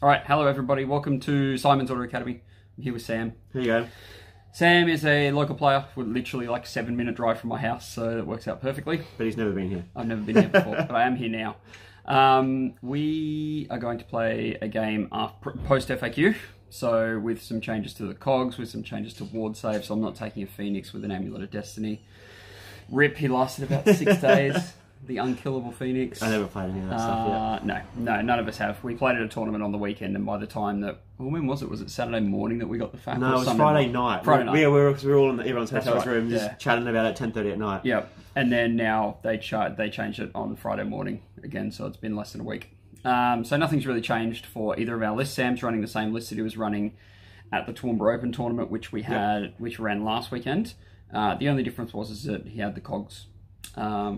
All right, hello everybody. Welcome to Simon's Auto Academy. I'm here with Sam. Here you go. Sam is a local player with literally like a 7-minute drive from my house, so it works out perfectly. But he's never been here. I've never been here before, but I am here now. We are going to play a game post FAQ, so with some changes to the cogs, with some changes to ward save, so I'm not taking a Phoenix with an Amulet of Destiny. Rip, he lasted about 6 days. The unkillable Phoenix. I never played any of that stuff yet. No, none of us have. We played at a tournament on the weekend, and by the time that... Well, when was it? Was it Saturday morning that we got the fact? No, it was Friday night. Friday night. Yeah, we were all in everyone's hotel's room, yeah. just chatting about it at 10:30 at night. Yeah, and then now they changed it on Friday morning again, so it's been less than a week. So nothing's really changed for either of our lists. Sam's running the same list that he was running at the Toowoomba Open tournament, which we had, which ran last weekend. The only difference was that he had the cogs,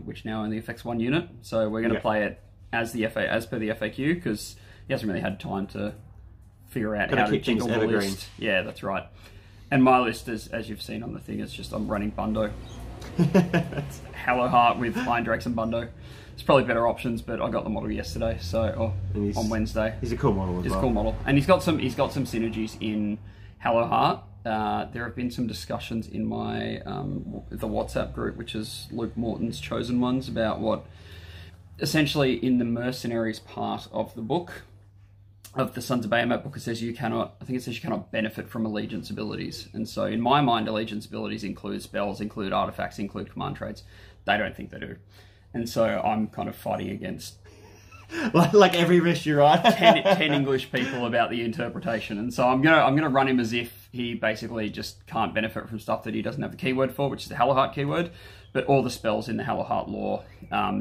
which now only affects 1 unit. So we're going to play it as per the FAQ, because he hasn't really had time to figure out how to jingle the list. Yeah, that's right. And my list, as you've seen on the thing, is just I'm running Bundo. Hallowheart with Iron Drakes and Bundo. It's probably better options, but I got the model yesterday, so on Wednesday. He's a cool model as well. He's a cool model, and he's got some synergies in Hallowheart. There have been some discussions in my the WhatsApp group, which is Luke Morton's Chosen Ones, about what essentially in the mercenaries part of the book, of the Sons of Bahamut book, it says you cannot benefit from allegiance abilities. And so in my mind, allegiance abilities include spells, include artifacts, include command traits. They don't think they do. And so I'm kind of fighting against like every list you write. 10 English people about the interpretation. And so I'm gonna run him as if he basically just can't benefit from stuff that he doesn't have the keyword for, which is the Hallowheart keyword. But all the spells in the Hallowheart lore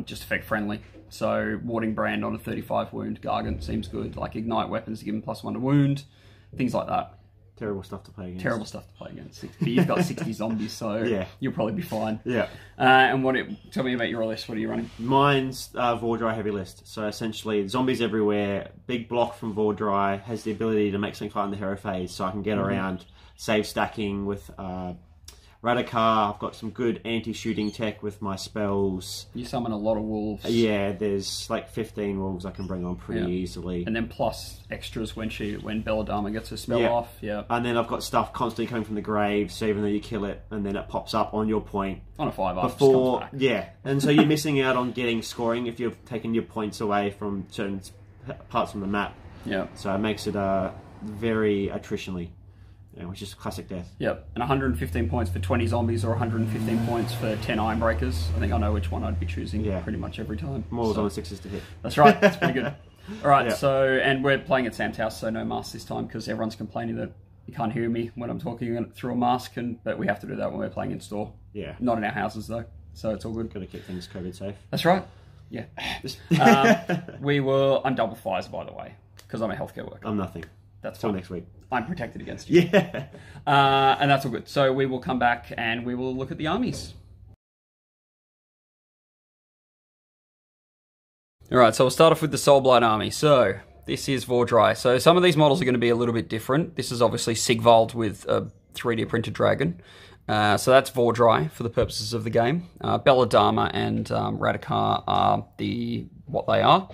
just affect friendly. So Warding Brand on a 35 wound Gargant seems good. Like Ignite Weapons to give him +1 to wound. Things like that. Terrible stuff to play against. Terrible stuff to play against. But you've got 60 zombies, so yeah, you'll probably be fine. Yeah. And tell me about your list. What are you running? Mine's Vordry heavy list. So essentially, zombies everywhere. Big block from Vordry. Has the ability to make something fire in the hero phase, so I can get around save stacking with Radakar. I've got some good anti-shooting tech with my spells. You summon a lot of wolves. Yeah, there's like 15 wolves I can bring on pretty easily. And then plus extras when Belladama gets her spell off. Yeah. And then I've got stuff constantly coming from the grave, so even though you kill it, and then it pops up on your point. On a 5-up. Before, yeah. And so you're missing out on getting scoring if you've taken your points away from certain parts from the map. Yeah. So it makes it very attritionally. Yeah, which is classic death. Yep, and 115 points for 20 zombies or 115 points for 10 Ironbreakers. I think I know which one I'd be choosing pretty much every time. More on 6s to hit. That's right, that's pretty good. All right, and we're playing at Sam's house, so no mask this time because everyone's complaining that you can't hear me when I'm talking through a mask, but we have to do that when we're playing in store. Yeah. Not in our houses though, so it's all good. Got to keep things COVID safe. That's right. Yeah. I'm double Pfizer, by the way, because I'm a healthcare worker. I'm nothing. That's till next week. I'm protected against you. Yeah. And that's all good. So we will come back and we will look at the armies. All right, so we'll start off with the Soulblight army. So this is Vordry. So some of these models are going to be a little bit different. This is obviously Sigvald with a 3D printed dragon. So that's Vordry for the purposes of the game. Belladama and Radakar are what they are.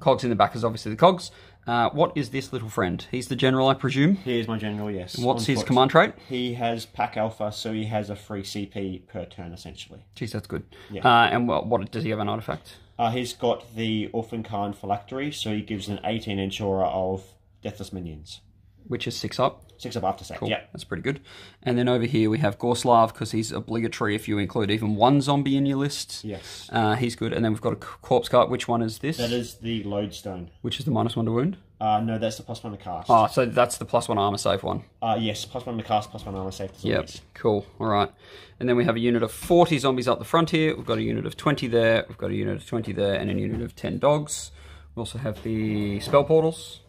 Cogs in the back is obviously the cogs. What is this little friend? He's the general, I presume? He is my general, yes. And what's his command trait? He has Pack Alpha, so he has a free CP per turn, essentially. Jeez, that's good. Yeah. And what does he have an artifact? He's got the Orphan Khan Phylactery, so he gives an 18-inch aura of Deathless Minions. Which is 6-up? 6-up after sack, cool. Yeah. That's pretty good. And then over here we have Gorslav, because he's obligatory if you include even one zombie in your list. Yes. He's good. And then we've got a Corpse Cart. Which one is this? That is the Lodestone. Which is the -1 to wound? No, that's the +1 to cast. Oh, so that's the +1 armor save one? Yes, +1 to cast, +1 armor save to zombies. Yep, cool. All right. And then we have a unit of 40 zombies up the front here. We've got a unit of 20 there. We've got a unit of 20 there and a unit of 10 dogs. We also have the spell portals.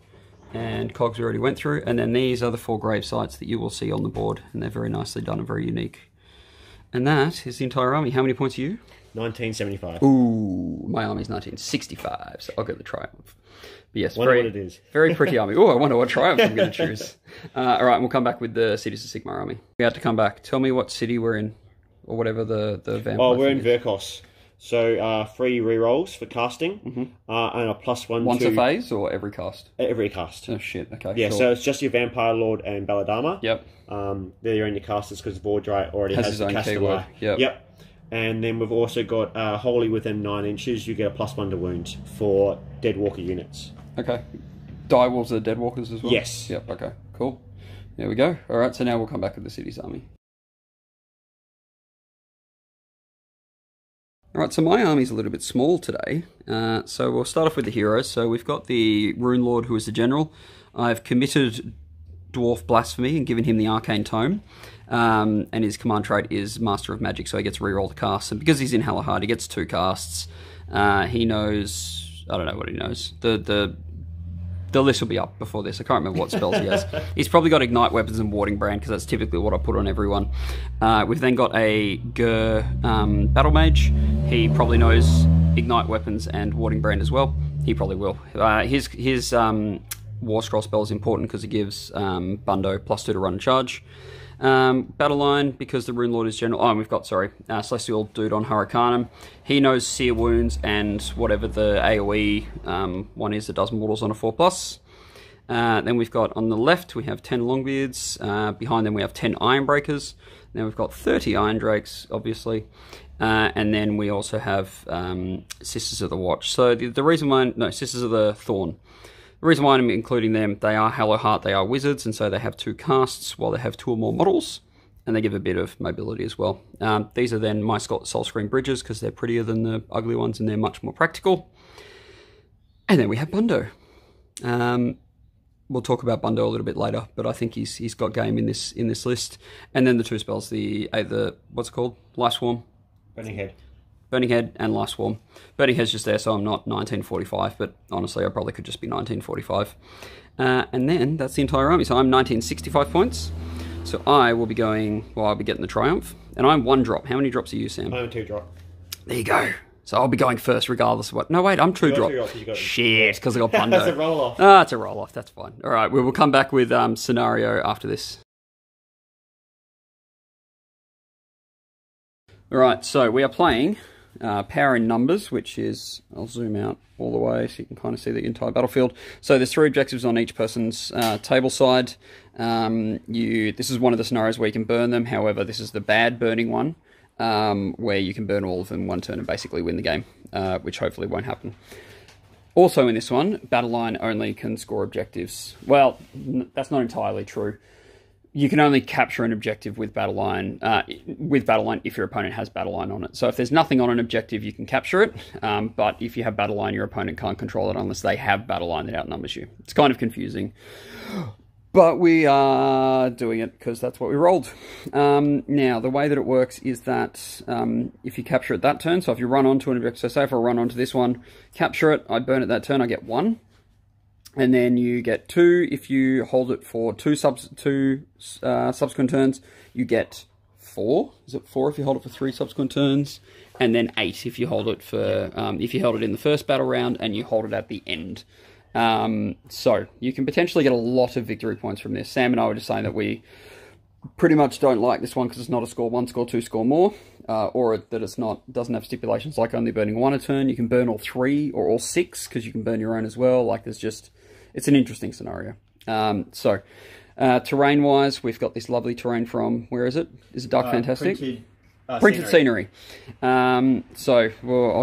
And cogs we already went through. And then these are the 4 grave sites that you will see on the board. And they're very nicely done and very unique. And that is the entire army. How many points are you? 1975. Ooh, my army's 1965, so I'll get the Triumph. But yes, wonder what it is. Very pretty army. Oh, I wonder what Triumph I'm going to choose. All right, we'll come back with the Cities of Sigmar army. We had to come back. Tell me what city we're in, or whatever the vampire. Oh, we're in Verkos. So 3 rerolls for casting, and a +1 once a phase or every cast? Every cast. Oh shit, okay. Yeah, sure. so it's just your Vampire Lord and Belladama. Yep. They're your only casters because Vordry already has his the own Castellar. keyword. Yep. And then we've also got Wholly within 9 inches, you get a +1 to wound for Deadwalker units. Okay. Direwolves are Deadwalkers as well? Yes. Yep, okay, cool. There we go. Alright, so now we'll come back to the city's army. Alright, so my army's a little bit small today, so we'll start off with the heroes. So we've got the Rune Lord, who is the general. I've committed Dwarf Blasphemy and given him the Arcane Tome, and his command trait is Master of Magic, so he gets to reroll the casts. And because he's in Hallowheart, he gets 2 casts. He knows... I don't know what he knows. The list will be up before this. I can't remember what spells he has. He's probably got Ignite Weapons and Warding Brand, because that's typically what I put on everyone. We've then got a Gur Battle Mage. He probably knows Ignite Weapons and Warding Brand as well. He probably will. His War Scroll spell is important because it gives Bundo +2 to run and charge. Battle Line, because the Rune Lord is general. Oh, and we've got, Celestial Dude on Hurricanum. He knows Seer Wounds and whatever the AoE one is that does mortals on a 4+. Then we've got on the left, we have 10 Longbeards. Behind them, we have 10 Ironbreakers. Then we've got 30 Iron Drakes, obviously. And then we also have Sisters of the Watch. So the reason why... No, Sisters of the Thorn. The reason why I'm including them, they are Hallowheart, they are wizards, and so they have 2 casts while they have 2 or more models, and they give a bit of mobility as well. These are then my Soulscream Bridges, because they're prettier than the ugly ones, and they're much more practical. And then we have Bundo. We'll talk about Bundo a little bit later, but I think he's got game in this list. And then the 2 spells, the what's it called? Life Swarm? Burning Head and Life Swarm. Burning Head's just there, so I'm not 1945, but honestly, I probably could just be 1945. And then that's the entire army. So I'm 1965 points. So I will be going, well, I'll be getting the Triumph. And I'm 1 drop. How many drops are you, Sam? I'm a 2 drop. There you go. So I'll be going first regardless of what. No, wait, I'm 2 drop. Shit, because I got Bundo. That's a roll off. Ah, it's a roll off. That's fine. All right, we will come back with scenario after this. All right, so we are playing Power in Numbers, which is, I'll zoom out all the way so you can kind of see the entire battlefield. So there's 3 objectives on each person's table side. This is one of the scenarios where you can burn them. However, this is the bad burning one, where you can burn all of them in 1 turn and basically win the game, which hopefully won't happen. Also in this one, Battle Line only can score objectives. Well, that's not entirely true. You can only capture an objective with Battle Line if your opponent has Battle Line on it. So if there's nothing on an objective, you can capture it. But if you have Battle Line, your opponent can't control it unless they have Battle Line that outnumbers you. It's kind of confusing. But we are doing it because that's what we rolled. Now, the way that it works is that if you capture it that turn, so if you run onto an objective, so say if I run onto this one, capture it, I burn it that turn, I get 1. And then you get 2 if you hold it for 2 subsequent turns. You get 4. Is it 4 if you hold it for 3 subsequent turns? And then 8 if you hold it for if you held it in the first battle round and you hold it at the end. So you can potentially get a lot of victory points from this. Sam and I were just saying that we pretty much don't like this one because it's not a score 1, score 2, score more, or that it's doesn't have stipulations like only burning 1 a turn. You can burn all 3 or all 6 because you can burn your own as well. Like there's just, it's an interesting scenario. Terrain-wise, we've got this lovely terrain from, where is it? Is it Dark Fantastic? Printed scenery. I'll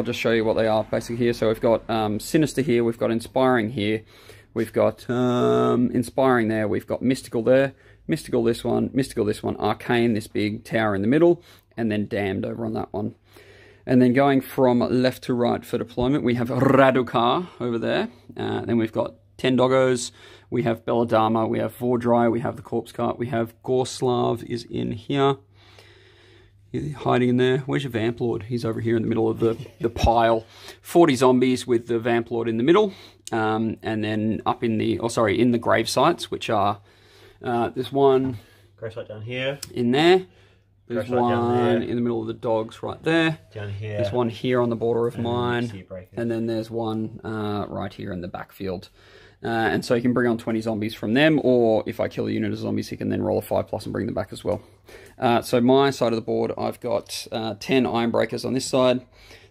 just show you what they are basically here. So we've got Sinister here, we've got Inspiring here, we've got Inspiring there, we've got Mystical there, Mystical this one, Arcane, this big tower in the middle, and then Damned over on that one. And then going from left to right for deployment, we have Radukar over there. Then we've got 10 doggos, we have Belladama, we have Vordry, we have the Corpse Cart, we have Gorslav is in here. He's hiding in there. Where's your Vamp Lord? He's over here in the middle of the pile. 40 zombies with the Vamp Lord in the middle. And then up in the, in the grave sites, which are, there's one... Grave site down here. In there. There's one in the middle of the dogs right there. Down here. There's one here on the border of mine. And then there's one right here in the backfield. And so you can bring on 20 zombies from them, or if I kill a unit of zombies, he can then roll a 5+ and bring them back as well. So my side of the board, I've got 10 Ironbreakers on this side,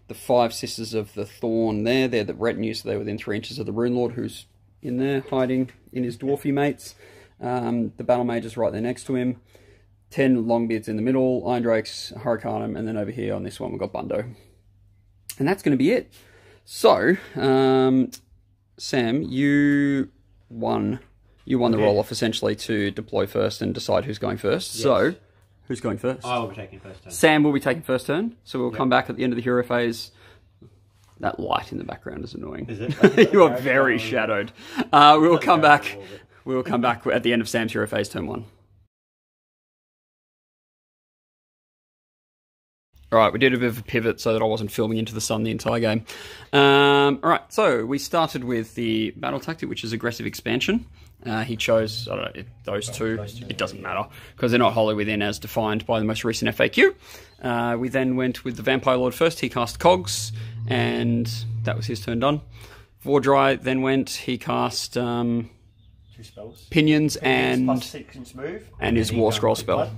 the 5 Sisters of the Thorn there. They're the retinue, so they're within 3 inches of the Rune Lord, who's in there, hiding in his dwarfy mates. The Battle Mage is right there next to him. 10 Longbeards in the middle, Iron Drakes, Hurricanum, and then over here on this one we've got Bundo. And that's going to be it. So, Sam, you won the roll-off essentially to deploy first and decide who's going first. Yes. So, who's going first? I will be taking first turn. Sam will be taking first turn. So we'll come back at the end of the hero phase. That light in the background is annoying. Is it? You are very shadowed. We'll come back. We'll come back at the end of Sam's hero phase, turn 1. Alright, we did a bit of a pivot so that I wasn't filming into the sun the entire game. Alright, so we started with the battle tactic, which is aggressive expansion. He chose, I don't know, those two. It doesn't matter, because they're not wholly within as defined by the most recent FAQ. We then went with the Vampire Lord first. He cast Cogs, and that was his turn done. Vordry then went, he cast 2 spells. Pinions and plus 6 inch move, and his War Scroll spell.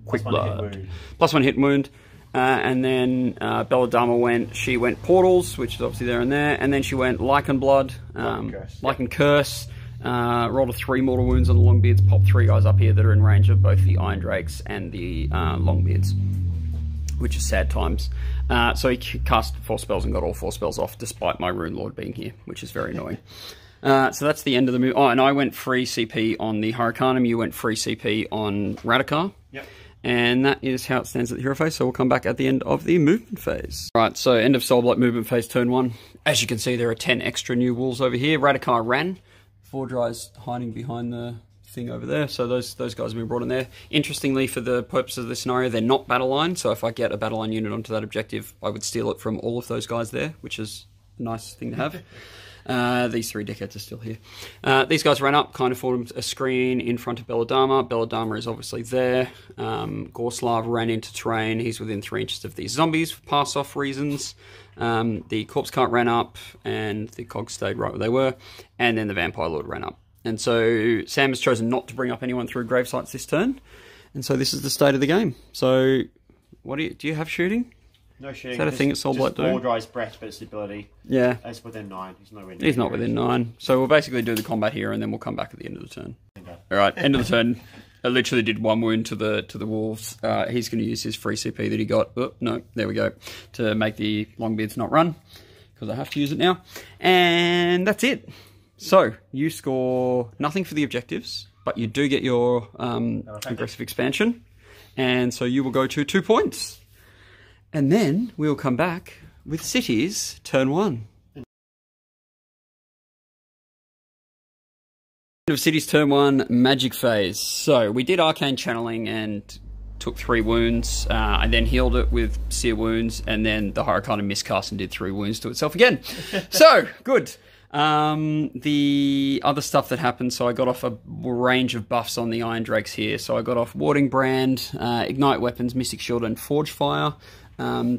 Quick Blood. Plus 1 hit wound. And then Belladama went, she went Portals, which is obviously there and there, and then she went Lichen Blood, Lichen Curse, rolled a 3 mortal wounds on the Longbeards, popped 3 guys up here that are in range of both the Iron Drakes and the Longbeards, which is sad times. So he cast 4 spells and got all 4 spells off, despite my Rune Lord being here, which is very annoying. So that's the end of the move. Oh, and I went free CP on the Hurricanum, you went free CP on Radakar. Yep. And that is how it stands at the hero phase, so we'll come back at the end of the movement phase. Right, so end of Soulblight movement phase, turn 1. As you can see, there are 10 extra new wolves over here. Radakar ran. Vordry's hiding behind the thing over there, so those guys have been brought in there. Interestingly, for the purpose of this scenario, they're not battle line, so if I get a battle line unit onto that objective, I would steal it from all of those guys there, which is a nice thing to have. These 3 dickheads are still here. These guys ran up, kind of formed a screen in front of Belladama. Belladama is obviously there. Gorslav ran into terrain. He's within 3 inches of these zombies for pass-off reasons. The Corpse Cart ran up, and the Cogs stayed right where they were. And then the Vampire Lord ran up. And so Sam has chosen not to bring up anyone through grave sites this turn. And so this is the state of the game. So, what do you have shooting? No shooting. Is that a thing at Soulblight do? Vordry's breath, but its ability. Yeah. It's within 9. He's not within 9. So we'll basically do the combat here, and then we'll come back at the end of the turn. Okay. Alright, end of the turn. I literally did 1 wound to the wolves. He's going to use his free CP that he got. Oh, no, there we go. To make the Longbeards not run, because I have to use it now. And that's it. So, you score nothing for the objectives, but you do get your aggressive expansion. And so you will go to 2 points. And then we'll come back with cities, turn 1. Of cities, turn 1, magic phase. So we did arcane channeling and took 3 wounds. I then healed it with seer wounds, and then the Hurricane miscast and did 3 wounds to itself again. So good. The other stuff that happened, so I got off a range of buffs on the Iron Drakes here. So I got off Warding Brand, Ignite Weapons, Mystic Shield, and Forge Fire.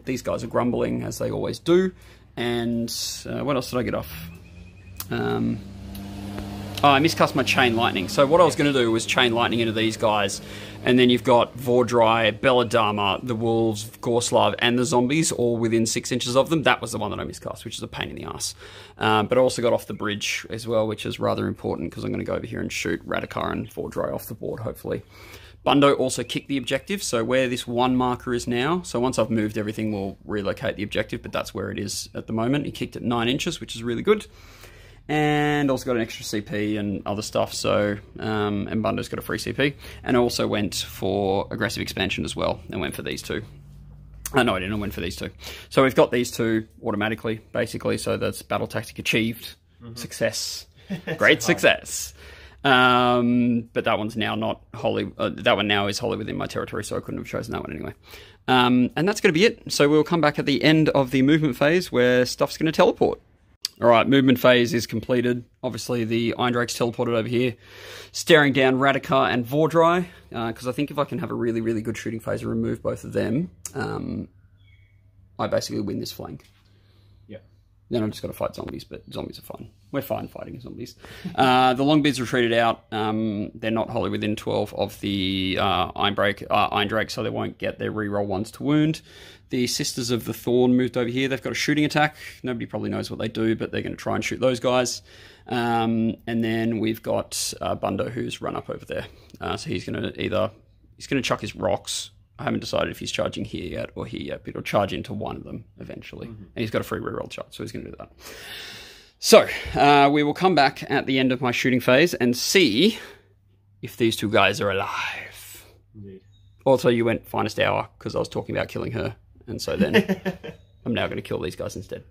These guys are grumbling, as they always do. And what else did I get off? I miscast my Chain Lightning. So what I was going to do was Chain Lightning into these guys. And then you've got Vordry, Belladama, the Wolves, Gorslav, and the Zombies, all within 6 inches of them. That was the one that I miscast, which is a pain in the ass. But I also got off the bridge as well, which is rather important, because I'm going to go over here and shoot Radakar and Vordry off the board, hopefully. Bundo also kicked the objective, so where this 1 marker is now, so once I've moved everything, we'll relocate the objective, but that's where it is at the moment. He kicked it 9 inches, which is really good. And also got an extra CP and other stuff, so, and Bundo's got a free CP. And I also went for aggressive expansion as well, and went for these 2. No, I didn't, I went for these 2. So we've got these 2 automatically, basically, so that's battle tactic achieved. Success. Great success. But that one's now not wholly, that one now is wholly within my territory, so I couldn't have chosen that one anyway. And that's going to be it. So we'll come back at the end of the movement phase, where stuff's going to teleport. Alright, movement phase is completed. Obviously, the Iron Drake's teleported over here, staring down Radakar and Vordry, because I think if I can have a really, really good shooting phase and remove both of them, I basically win this flank. Yep. Then I've just got to fight zombies, but zombies are fun. We're fine fighting zombies. The Longbeards retreated out. They're not wholly within 12 of the Iron Drake, so they won't get their reroll ones to wound. The Sisters of the Thorn moved over here. They've got a shooting attack. Nobody probably knows what they do, but they're going to try and shoot those guys. And then we've got Bundo, who's run up over there. So he's going to chuck his rocks. I haven't decided if he's charging here yet or here yet, but he'll charge into one of them eventually. And he's got a free reroll charge, so he's going to do that. So, we will come back at the end of my shooting phase and see if these two guys are alive. Indeed. Also, you went finest hour because I was talking about killing her. And so then I'm now going to kill these guys instead.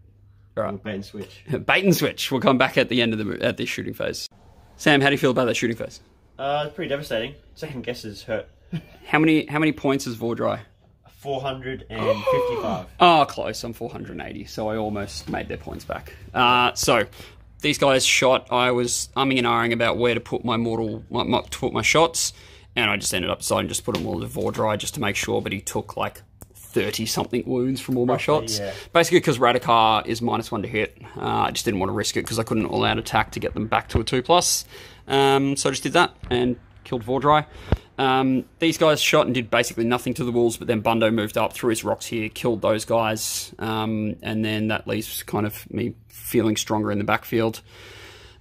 All right. Bait and switch. Bait and switch. We'll come back at the end of the shooting phase. Sam, how do you feel about that shooting phase? It's pretty devastating. Second guesses hurt. How many points is Vordry? 455. Oh, close. I'm 480, so I almost made their points back. So these guys shot. I was umming and ahhing about where to put my shots, and I just ended up deciding just to put them all into Vordry just to make sure. But he took like 30-something wounds from all my shots. Yeah. Basically, because Radikar is -1 to hit. I just didn't want to risk it because I couldn't all-out attack to get them back to a 2+. So I just did that and killed Vordry. These guys shot and did basically nothing to the wolves, but then Bundo moved up, threw his rocks here, killed those guys, and then that leaves kind of me feeling stronger in the backfield.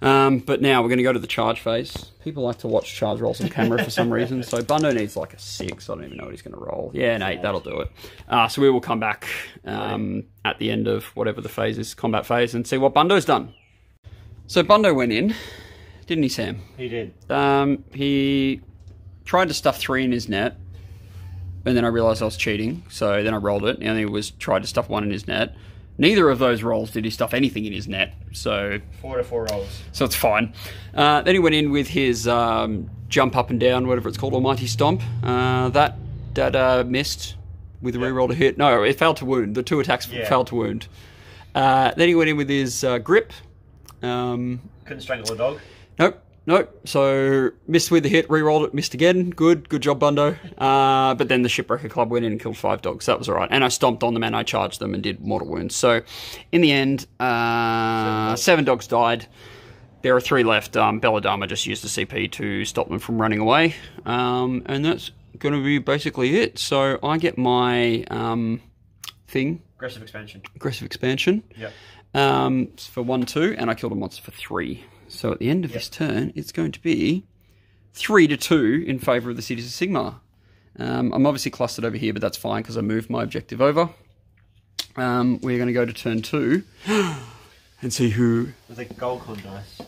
But now we're going to go to the charge phase. People like to watch charge rolls on camera for some reason, so Bundo needs like a 6. I don't even know what he's going to roll. Yeah, an 8, that'll do it. So we will come back at the end of whatever the phase is, combat phase, and see what Bundo's done. So Bundo went in, didn't he, Sam? He did. He tried to stuff 3 in his net, and then I realised I was cheating, so then I rolled it, and he tried to stuff 1 in his net. Neither of those rolls did he stuff anything in his net, so 4 to 4 rolls. So it's fine. Then he went in with his jump up and down, whatever it's called, Almighty Stomp. That missed with a reroll to hit. No, it failed to wound. The 2 attacks failed to wound. Then he went in with his grip. Couldn't strangle a dog? Nope. So missed with the hit, re-rolled it, missed again. Good job, Bundo. But then the Shipwrecker Club went in and killed 5 dogs. So that was all right. And I stomped on them and I charged them and did mortal wounds. So in the end, 7 dogs died. There are 3 left. Belladama just used the CP to stop them from running away. And that's going to be basically it. So I get my thing. Aggressive expansion. Yep. For 1-2, and I killed a monster for 3. So at the end of this turn, it's going to be 3-2 in favour of the Cities of Sigmar. I'm obviously clustered over here, but that's fine because I moved my objective over. We're going to go to turn 2 and see who... I think gold con dice.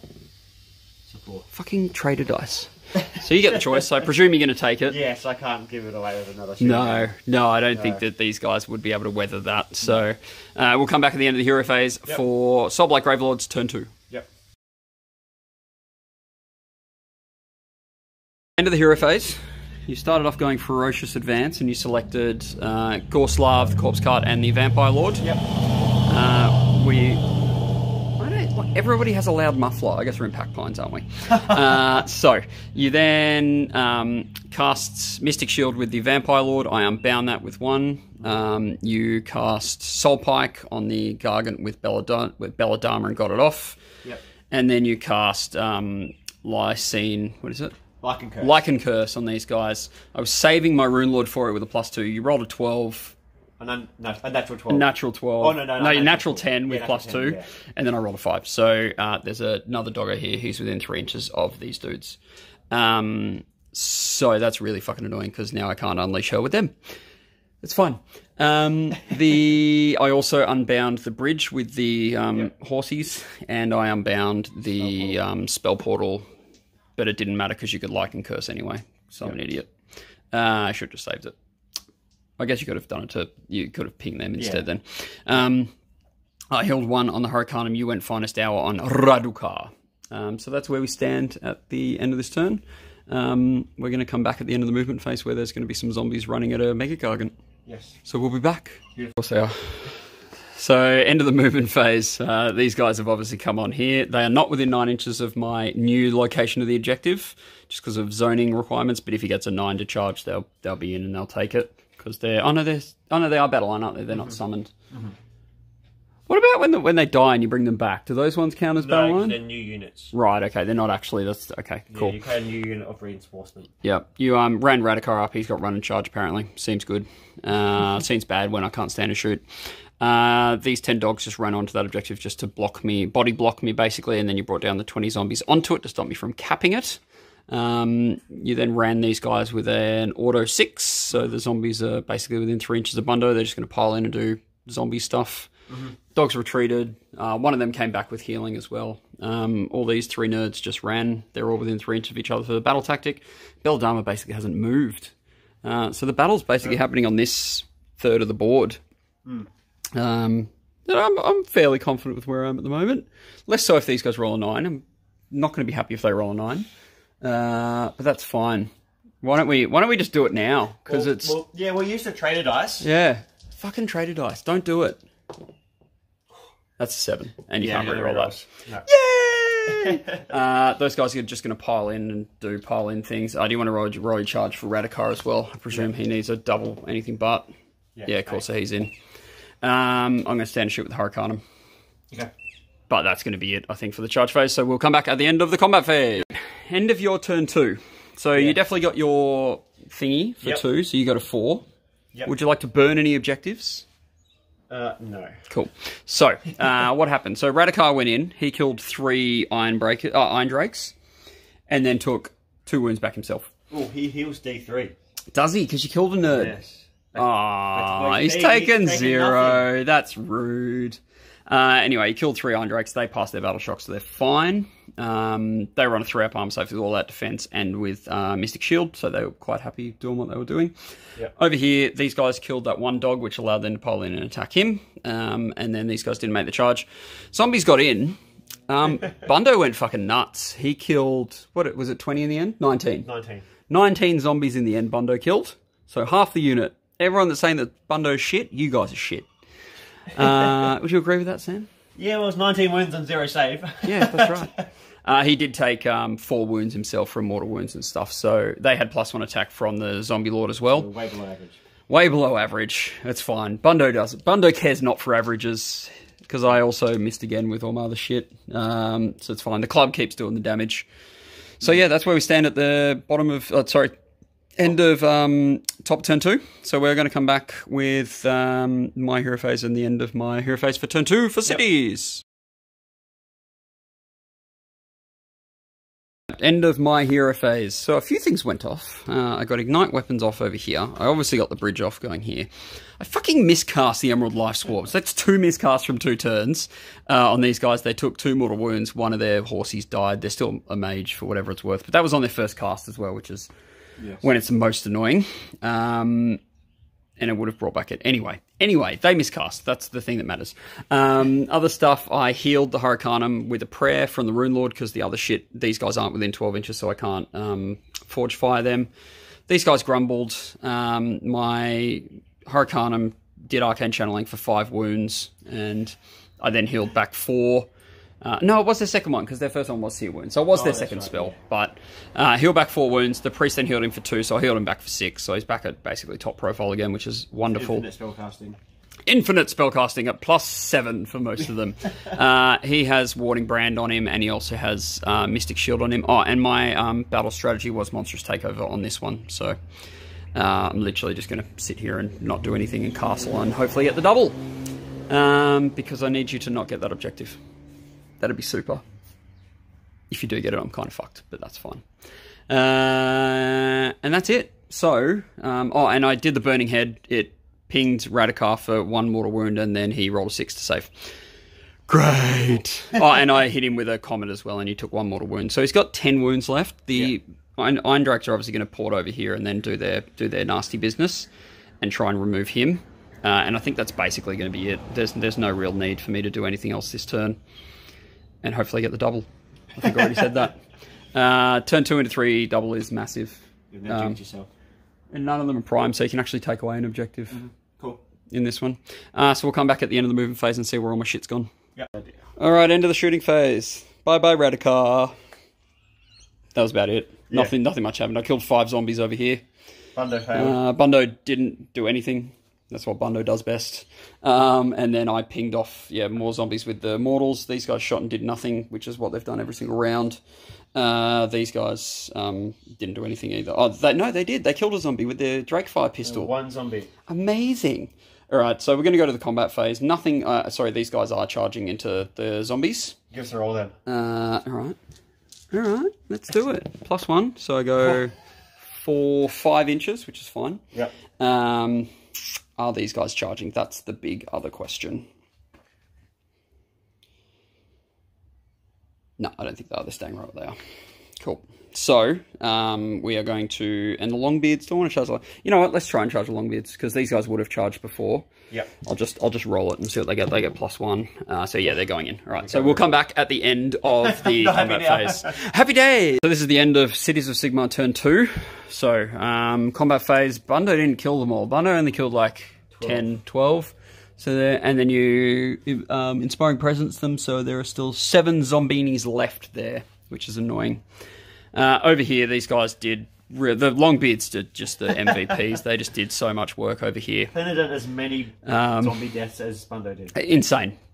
Support. Fucking trader dice. So you get the choice. I presume you're going to take it. Yes, I can't give it away with another shooting. No, I don't think that these guys would be able to weather that. So we'll come back at the end of the hero phase for Soulblight Gravelords, turn 2. Yep. End of the hero phase. You started off going Ferocious Advance and you selected Gorslav, the Corpse Cart, and the Vampire Lord. Yep. Everybody has a loud muffler. I guess we're in Pack Pines, aren't we? So you then cast Mystic Shield with the Vampire Lord. I unbound that with 1. You cast Soul Pike on the Gargant with Belladama and got it off. Yep. And then you cast Lysine. What is it? Lichen Curse on these guys. I was saving my Rune Lord for it with a +2. You rolled a 12. A natural 12. Natural 12. Oh, no, natural 10 with +2. Yeah. And then I rolled a 5. So there's another doggo here. He's within 3 inches of these dudes. So that's really fucking annoying because now I can't unleash her with them. It's fine. I also unbound the bridge with the horsies, and I unbound the spell portal, but it didn't matter because you could Lichen Curse anyway. So I'm an idiot. I should have just saved it. I guess you could have done it you could have pinged them instead then. I healed 1 on the Hurricanum. You went Finest Hour on Radukar. So that's where we stand at the end of this turn. We're going to come back at the end of the movement phase where there's going to be some zombies running at a Mega Gargant. Yes. So we'll be back. Beautiful. Of course they are. So end of the movement phase. These guys have obviously come on here. They are not within 9 inches of my new location of the objective, just because of zoning requirements. But if he gets a 9 to charge, they'll be in and they'll take it. Because they are battle line, aren't they? They're not summoned. What about when they die and you bring them back? Do those ones count as battle line? They're new units. Right, okay, they're not actually. That's okay, cool. Yeah, you create a new unit of reinforcement. Yep. You ran Radikar up. He's got run and charge apparently. Seems good. Seems bad when I can't stand to shoot. These 10 dogs just ran onto that objective just to body block me basically, and then you brought down the 20 zombies onto it to stop me from capping it. You then ran these guys with an auto 6, so the zombies are basically within 3 inches of Bundo. They're just going to pile in and do zombie stuff. Dogs retreated. One of them came back with healing as well. All these 3 nerds just ran. They're all within 3 inches of each other for the battle tactic. Belladama basically hasn't moved. So the battle's basically happening on this third of the board. I'm fairly confident with where I am at the moment. Less so if these guys roll a 9. I'm not going to be happy if they roll a 9. But that's fine. Why don't we just do it now? Because we're used to trader dice. Yeah. Fucking trader dice. Don't do it. That's a 7. And you can't really roll that. No. Yay! Those guys are just going to pile in and do pile-in things. Do you want to roll your charge for Radikar as well? I presume he needs a double anything but. Yeah, cool, so he's in. I'm going to stand and shoot with the Hurricanum. Okay. But that's going to be it, I think, for the charge phase. So we'll come back at the end of the combat phase. End of your turn 2. So you definitely got your thingy for 2, so you got a 4. Yep. Would you like to burn any objectives? No. Cool. So, what happened? So Radikar went in. He killed 3 Iron Drakes, and then took 2 wounds back himself. Oh, he heals D3. Does he? Because you killed a nerd. Yes. He's taken 0. Nothing. That's rude. Anyway, he killed 3 Iron Drakes. They passed their battle shock, so they're fine. They were on a 3-up arm safe with all that defense and with Mystic Shield, so they were quite happy doing what they were doing. Yep. Over here, these guys killed that 1 dog, which allowed them to pile in and attack him. And then these guys didn't make the charge. Zombies got in. Bundo went fucking nuts. He killed, what was it, 20 in the end? 19. 19 zombies in the end Bundo killed. So half the unit. Everyone that's saying that Bundo's shit, you guys are shit. Would you agree with that, Sam? Yeah, well, it's 19 wounds and 0 save. Yeah, that's right. He did take 4 wounds himself from mortal wounds and stuff, so they had +1 attack from the Zombie Lord as well. So way below average. Way below average. It's fine. Bundo does it. Bundo cares not for averages, because I also missed again with all my other shit. So it's fine. The club keeps doing the damage. So yeah, that's where we stand at the bottom of... end of top turn 2. So we're going to come back with my hero phase and the end of my hero phase for turn 2 for cities. End of my hero phase. So a few things went off. I got ignite weapons off over here. I obviously got the bridge off going here. I fucking miscast the Emerald Life Swarms. That's 2 miscasts from 2 turns on these guys. They took 2 mortal wounds. One of their horsies died. They're still a mage for whatever it's worth. But that was on their first cast as well, which is... Yes. When it's the most annoying. And it would have brought back it. Anyway, they miscast. That's the thing that matters. Other stuff, I healed the Hurricanum with a prayer from the Rune Lord, because the other shit, these guys aren't within 12 inches, so I can't Forge Fire them. These guys grumbled. My Hurricanum did Arcane Channeling for 5 wounds, and I then healed back 4. No, it was their second one, because their first one was Seer Wound. So it was their second spell. Yeah. But healed back 4 wounds. The priest then healed him for 2, so I healed him back for 6. So he's back at basically top profile again, which is wonderful. Infinite spellcasting at +7 for most of them. He has Warding Brand on him, and he also has Mystic Shield on him. Oh, and my battle strategy was Monstrous Takeover on this one. So I'm literally just going to sit here and not do anything in Castle and hopefully get the double. Because I need you to not get that objective. That'd be super. If you do get it, I'm kind of fucked, but that's fine. And that's it. So, and I did the Burning Head. It pinged Radikar for 1 mortal wound, and then he rolled a 6 to save. Great. And I hit him with a Comet as well, and he took 1 mortal wound. So he's got 10 wounds left. The Iron Drakes are obviously going to port over here and then do their nasty business and try and remove him. And I think that's basically going to be it. There's no real need for me to do anything else this turn. And hopefully get the double. I think I already said that. Turn 2 into 3 double is massive. You've never jinxed yourself. And none of them are prime, so you can actually take away an objective. Mm-hmm. Cool. In this one. So we'll come back at the end of the movement phase and see where all my shit's gone. Yep. Alright, end of the shooting phase. Bye-bye, Radikar. That was about it. Yeah. Nothing much happened. I killed 5 zombies over here. Bundo failed. Bundo didn't do anything. That's what Bundo does best. And then I pinged off, yeah, more zombies with the mortals. These guys shot and did nothing, which is what they've done every single round. These guys didn't do anything either. Oh, no, they did. They killed a zombie with their Drakefire pistol. One zombie. Amazing. All right, so we're going to go to the combat phase. Nothing. Sorry, these guys are charging into the zombies. Give us a roll then. All right. Let's do it. +1. So I go for 5 inches, which is fine. Yep. Are these guys charging? That's the big other question. No, I don't think they are. They're staying right where they are. Cool. So, we are going to... And the Longbeards, do I want to charge... You know what? Let's try and charge the Longbeards, because these guys would have charged before. Yep. I'll just roll it and see what they get. They get +1. So, yeah, they're going in. All right, so we'll come back at the end of the combat phase. Happy day! So, this is the end of Cities of Sigmar Turn 2. So, combat phase. Bundo didn't kill them all. Bundo only killed, like, 10, 12. So and then you Inspiring Presence them, so there are still 7 zombinis left there, which is annoying. Over here, these guys did... The Longbeards did just the MVPs. They just did so much work over here. They did as many zombie deaths as Bundo did.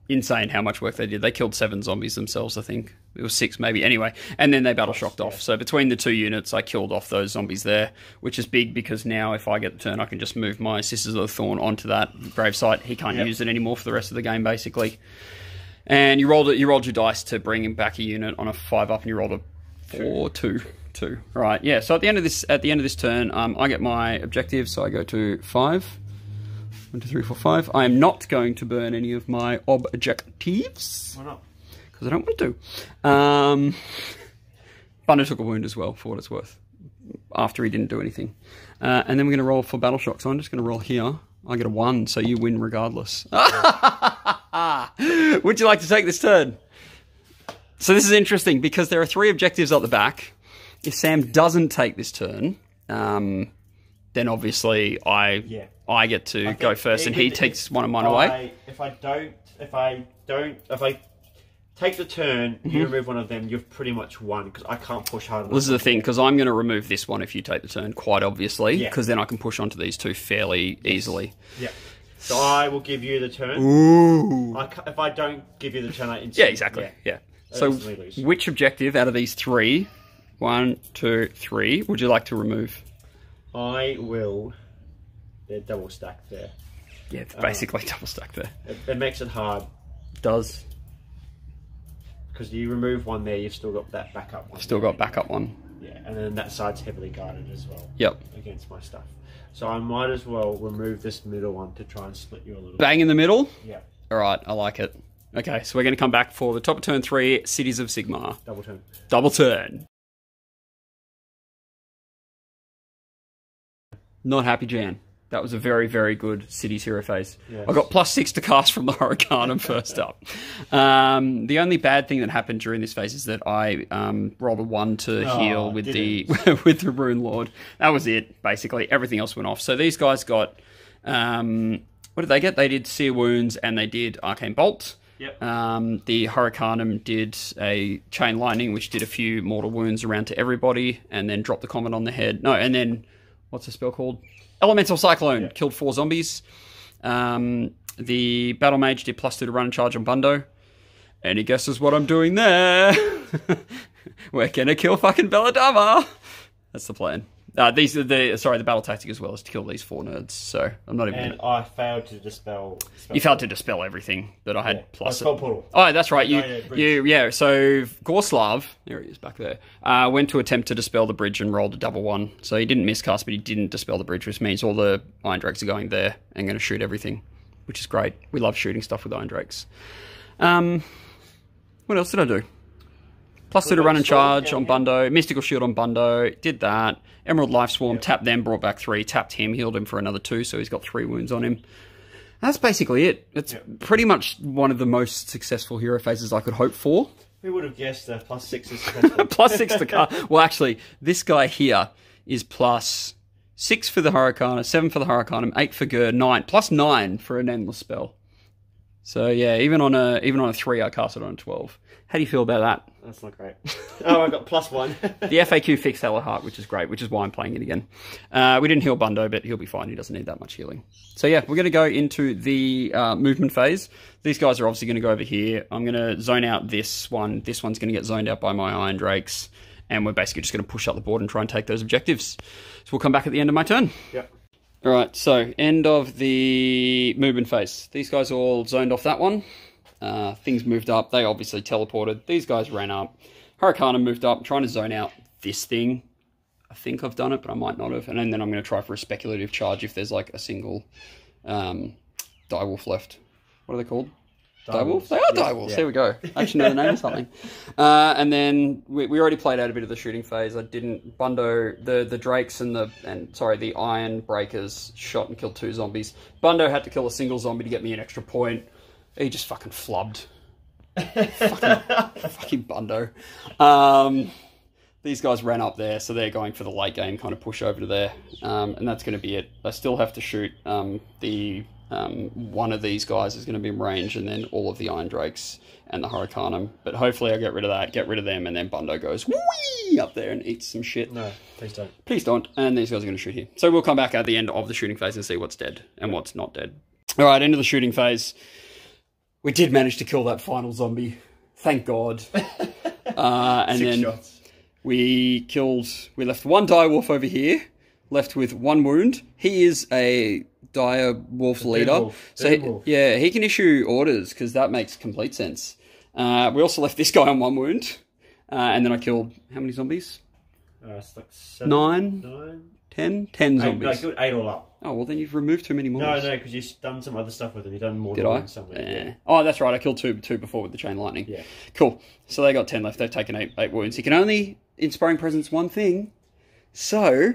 Insane how much work they did. They killed 7 zombies themselves, I think. It was 6 maybe. Anyway, and then they battle shocked off. So between the 2 units, I killed off those zombies there, which is big because now if I get the turn, I can just move my Sisters of the Thorn onto that gravesite. He can't use it anymore for the rest of the game, basically. And you rolled your dice to bring him back a unit on a 5-up, and you rolled a 4-2. Right, yeah. So at the end of this turn, I get my objective. So I go to 5. 1, 2, 3, 4, 5. I am not going to burn any of my objectives. Why not? Because I don't want to. Bundo took a wound as well, for what it's worth, after he didn't do anything. And then we're going to roll for Battle Shock. So I'm just going to roll here. I get a 1, so you win regardless. Would you like to take this turn? So this is interesting because there are 3 objectives at the back. If Sam doesn't take this turn, then obviously I get to go first, and he takes one of mine away. If I take the turn, you remove one of them, you've pretty much won, because I can't push hard enough. Well, this is the thing, because I'm going to remove this one if you take the turn, quite obviously, because then I can push onto these 2 fairly easily. Yeah. So I will give you the turn. Ooh. If I don't give you the turn, I instantly... Yeah, exactly. Yeah. So which objective out of these 3, 1, 2, 3, would you like to remove? I will... They're double stacked there. Yeah, it's basically double stacked there. It makes it hard. It does. Because you remove one there, you've still got that backup one. Still got backup one. Yeah, and then that side's heavily guarded as well. Yep. Against my stuff. So I might as well remove this middle one to try and split you a little bit. Bang in the middle? Yeah. Alright, I like it. Okay, so we're going to come back for the top of turn 3, Cities of Sigmar. Double turn. Double turn. Not happy, Jan. That was a very, very good Cities hero phase. Yes. I got +6 to cast from the Hurricanum first up. The only bad thing that happened during this phase is that I rolled a 1 to heal with the with the Rune Lord. That was it, basically. Everything else went off. So these guys got... what did they get? They did Seer Wounds and they did Arcane Bolt. Yep. The Hurricanum did a Chain Lightning, which did a few mortal wounds around to everybody, and then dropped the Comet on the head. No, and then... What's the spell called? Elemental Cyclone. Killed 4 zombies. The Battle Mage did +2 to run and charge on Bundo. Any guesses what I'm doing there? We're gonna kill fucking Belladama. That's the plan. The battle tactic as well is to kill these 4 nerds. So I'm not even. And I failed to dispel. You failed to dispel everything, but I had plus. Portal. Oh, that's right. So Gorslav, there he is back there, went to attempt to dispel the bridge and rolled a double 1. So he didn't miscast, but he didn't dispel the bridge, which means all the Iron Drakes are going there and going to shoot everything, which is great. We love shooting stuff with Iron Drakes. What else did I do? +2 to run and charge on Bundo. Mystical Shield on Bundo. Did that. Emerald Life Swarm. Tapped them, brought back 3. Tapped him, healed him for another 2, so he's got 3 wounds on him. That's basically it. It's pretty much one of the most successful hero phases I could hope for. Who would have guessed +6 is successful? +6 to cast. Well, actually, this guy here is +6 for the Hurricane, 7 for the Hurricane, 8 for Gur, 9, +9 for an Endless Spell. So yeah, even on a 3, I cast it on a 12. How do you feel about that? That's not great. Oh, I got +1. The FAQ fixed Hallowheart, which is great, which is why I'm playing it again. We didn't heal Bundo, but he'll be fine. He doesn't need that much healing. So yeah, we're going to go into the movement phase. These guys are obviously going to go over here. I'm going to zone out this one. This one's going to get zoned out by my Iron Drakes. And we're basically just going to push up the board and try and take those objectives. So we'll come back at the end of my turn. Yep. All right, so end of the movement phase. These guys all zoned off that one. Things moved up. They obviously teleported. These guys ran up. Hurricane moved up. I'm trying to zone out this thing. I think I've done it, but I might not have. And then I'm going to try for a speculative charge if there's like a single direwolf left. What are they called? Direwolves? They are direwolves. Yeah. There we go. I actually know the name of something. And then we already played out a bit of the shooting phase. I didn't Bundo the Drakes and the Iron Breakers shot and killed 2 zombies. Bundo had to kill a single zombie to get me an extra point. He just fucking flubbed. fucking Bundo. These guys ran up there, so they're going for the late game kind of push over to there. And that's going to be it. I still have to shoot one of these guys is going to be in range, and then all of the Iron Drakes and the Hurricanum. But hopefully I get rid of that, get rid of them, and then Bundo goes whee up there and eats some shit. No, please don't. Please don't. And these guys are going to shoot here. So we'll come back at the end of the shooting phase and see what's dead and what's not dead. All right, end of the shooting phase. We did manage to kill that final zombie. Thank God. And 6 then shots. we left 1 direwolf over here, left with 1 wound. He is a dire wolf leader. So he can issue orders because that makes complete sense. We also left this guy on 1 wound. And then I killed how many zombies? It's like 7, 9, 10 zombies. I killed 8 all up. Oh, well then you've removed too many more. No, because you've done some other stuff with them. You've done more than one somewhere. Yeah. Oh, that's right. I killed two before with the chain lightning. Yeah. Cool. So they got 10 left. They've taken 8 wounds. You can only Inspiring Presence 1 thing. So,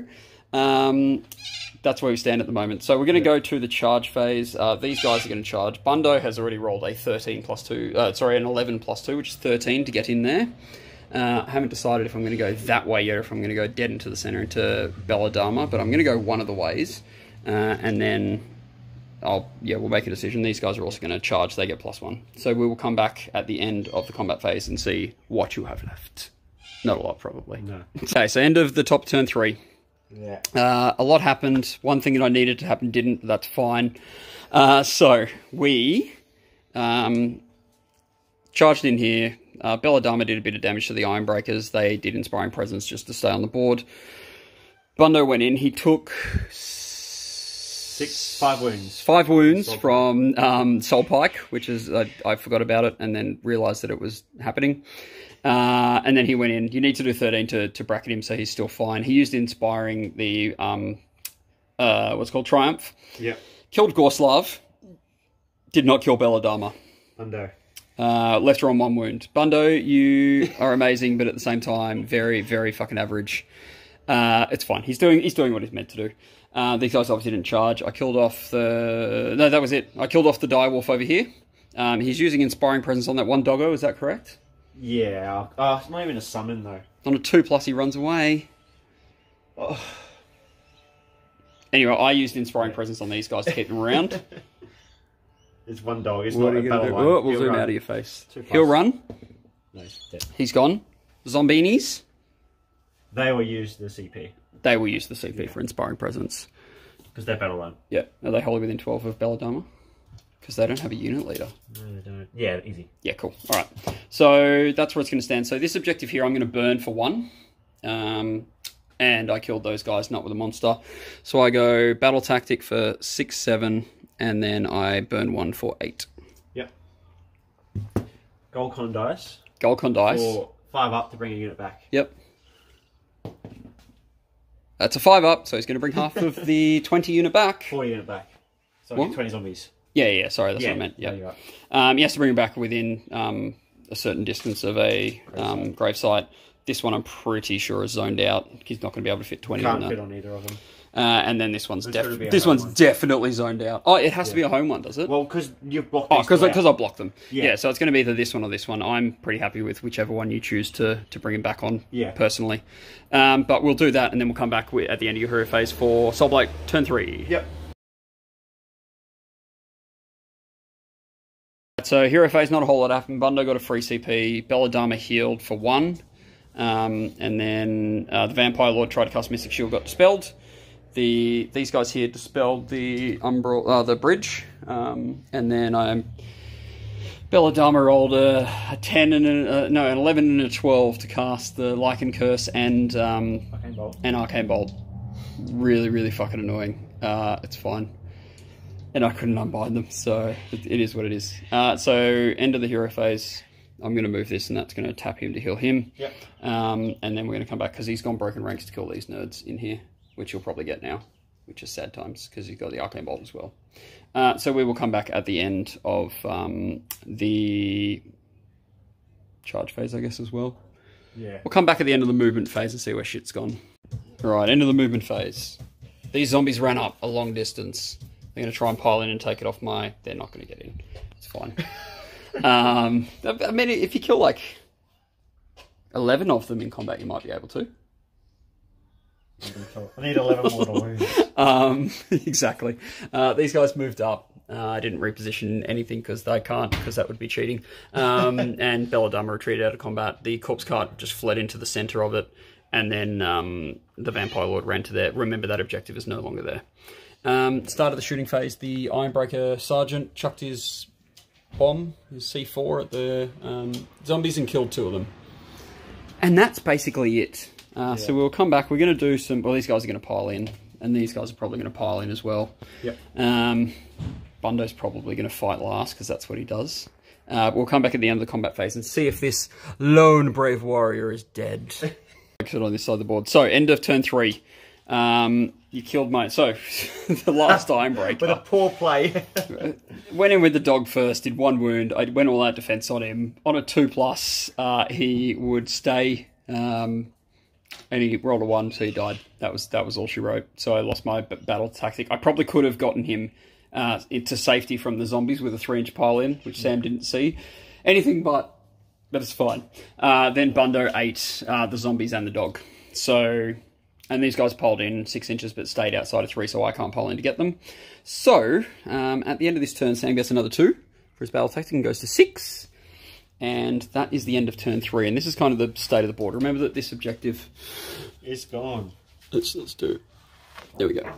that's where we stand at the moment. So we're going to go to the charge phase. These guys are going to charge. Bundo has already rolled a 13 plus 2, an 11 plus 2, which is 13 to get in there. I haven't decided if I'm going to go that way yet, or if I'm going to go dead into the center into Belladama, but I'm going to go one of the ways. And then we'll make a decision. These guys are also going to charge. They get +1. So we will come back at the end of the combat phase and see what you have left. Not a lot, probably. No. Okay, so end of the top turn 3. Yeah. A lot happened. One thing that I needed to happen didn't, but that's fine. So we charged in here. Belladama did a bit of damage to the Iron Breakers. They did Inspiring Presence just to stay on the board. Bundo went in. He took 5 wounds. 5 wounds from Soulblight, which is, I forgot about it and then realised that it was happening. And then he went in. You need to do 13 to bracket him, so he's still fine. He used Inspiring the, what's called Triumph. Yep. Killed Gorslav. Did not kill Belladama. Bundo. Left her on 1 wound. Bundo, you are amazing, but at the same time, very, very fucking average. It's fine. He's doing what he's meant to do. These guys obviously didn't charge. I killed off the... No, that was it. I killed off the direwolf over here. He's using Inspiring Presence on that 1 doggo, is that correct? Yeah. It's not even a summon, though. On a 2+, he runs away. Oh. Anyway, I used Inspiring Presence on these guys to keep them around. It's 1 dog. It's not a battle line. Oh, we'll zoom out of your face. He'll run. No, he's dead. He's gone. Zombinis. They will use the CP. They will use the CP for Inspiring Presence. Because they're battle line. Yeah. Are they wholly within 12 of Belladama? Because they don't have a unit leader. No, they don't. Yeah, easy. Yeah, cool. All right. So that's where it's going to stand. So this objective here, I'm going to burn for 1. And I killed those guys, not with a monster. So I go Battle Tactic for 6, 7, and then I burn 1 for 8. Yep. Gold con dice. Gold con dice. Or 5 up to bring a unit back. Yep. That's a 5 up, so he's going to bring half of the 20 unit back. 40 unit back. So 20 zombies. Yeah, sorry, that's what I meant. Yeah. He has to bring it back within a certain distance of a grave site. This one I'm pretty sure is zoned out. He's not going to be able to fit 20 on that. Can't fit on either of them. And then this one's definitely zoned out. Oh, it has to be a home one, does it? Well, because you've blocked. Oh, because I blocked them. Yeah, so it's going to be either this one or this one. I'm pretty happy with whichever one you choose to bring him back on. Yeah. Personally, but we'll do that, and then we'll come back at the end of your hero phase for Soulblight turn 3. Yep. So hero phase, not a whole lot happened. Bundo got a free CP. Belladama healed for 1. And then the Vampire Lord tried to cast Mystic Shield, got dispelled. These guys here dispelled the the bridge. And then Belladama rolled a 10 and an 11 and a 12 to cast the Lycan Curse and Arcane Bolt. Really, really fucking annoying. It's fine. And I couldn't unbind them, so it is what it is. So, end of the hero phase. I'm going to move this, and that's going to tap him to heal him. Yep. And then we're going to come back, because he's gone broken ranks to kill these nerds in here, which he'll probably get now, which is sad times, because he's got the Arcane Bolt as well. So we will come back at the end of the charge phase, I guess, as well. Yeah. We'll come back at the end of the movement phase and see where shit's gone. Right, end of the movement phase. These zombies ran up a long distance. They're going to try and pile in and take it off my... They're not going to get in. It's fine. I mean, if you kill like 11 of them in combat, you might be able to. I need 11 mortal wounds. Exactly. These guys moved up. I didn't reposition anything because they can't, because that would be cheating. And Belladama retreated out of combat. The corpse cart just fled into the center of it. And then the Vampire Lord ran to there. Remember, that objective is no longer there. Start of the shooting phase, the Ironbreaker Sergeant chucked his bomb, his C4 at the zombies and killed 2 of them. And that's basically it. So we'll come back. We're going to do some... Well, these guys are going to pile in. And these guys are probably going to pile in as well. Yep. Bundo's probably going to fight last, because that's what he does. We'll come back at the end of the combat phase and see if this lone brave warrior is dead. Exit on this side of the board. So, end of turn 3. You killed my... So, the last Ironbreaker. With a poor play. Went in with the dog first, did 1 wound. I went all out defense on him. On a 2+, he would stay, and he rolled a 1, so he died. That was all she wrote. So I lost my battle tactic. I probably could have gotten him into safety from the zombies with a 3-inch pile in, which Sam didn't see. Anything but it's fine. Then Bundo ate the zombies and the dog. So... And these guys piled in 6 inches, but stayed outside of 3, so I can't pile in to get them. So, at the end of this turn, Sam gets another 2 for his battle tactic and goes to 6. And that is the end of turn 3. And this is kind of the state of the board. Remember that this objective... It's gone. Let's do it. There we go.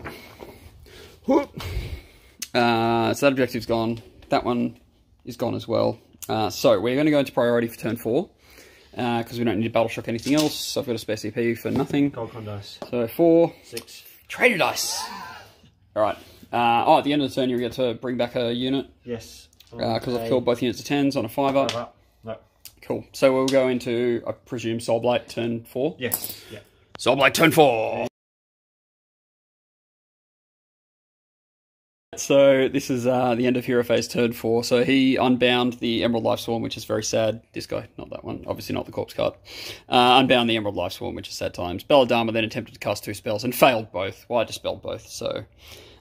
So that objective's gone. That one is gone as well. So, we're going to go into priority for turn 4. Because we don't need to battle shock anything else. So I've got a spare CP for nothing. Gold con dice. So 4. 6. Trader dice. Alright. At the end of the turn you get to bring back a unit. Yes. Because I've killed both units of 10s on a 5-up. No. Cool. So we'll go into, I presume, Soulblight turn 4? Yes. Yeah. Soulblight turn 4! So this is the end of Hero Phase turn 4. So he unbound the Emerald Life Swarm, which is very sad. This guy, not that one. Obviously not the Corpse card. Unbound the Emerald Life Swarm, which is sad times. Belladama then attempted to cast 2 spells and failed both. Well, I dispelled both. So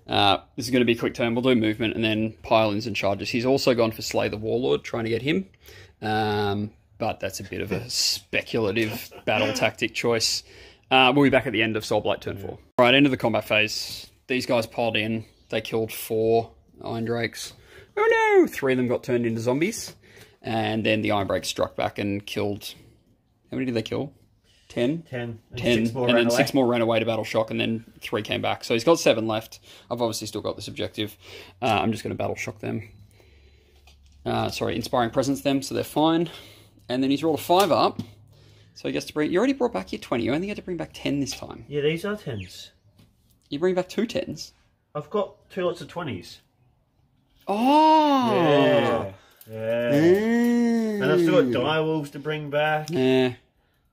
this is going to be a quick turn. We'll do movement and then pile-ins and charges. He's also gone for Slay the Warlord, trying to get him. But that's a bit of a speculative battle tactic choice. We'll be back at the end of Soulblight turn 4. Right, end of the combat phase. These guys piled in. They killed 4 Iron Drakes. Oh no! 3 of them got turned into zombies. And then the Iron Drake struck back and killed... How many did they kill? 10? 10. 10. And then 6 more ran away to Battle Shock, and then 3 came back. So he's got 7 left. I've obviously still got this objective. I'm just going to Battle Shock them. Inspiring Presence them, so they're fine. And then he's rolled a 5-up. So he gets to bring... You already brought back your 20. You only get to bring back 10 this time. Yeah, these are 10s. You bring back 2 10s? I've got 2 lots of 20s. Oh! Yeah. And I've still got Direwolves to bring back. Yeah.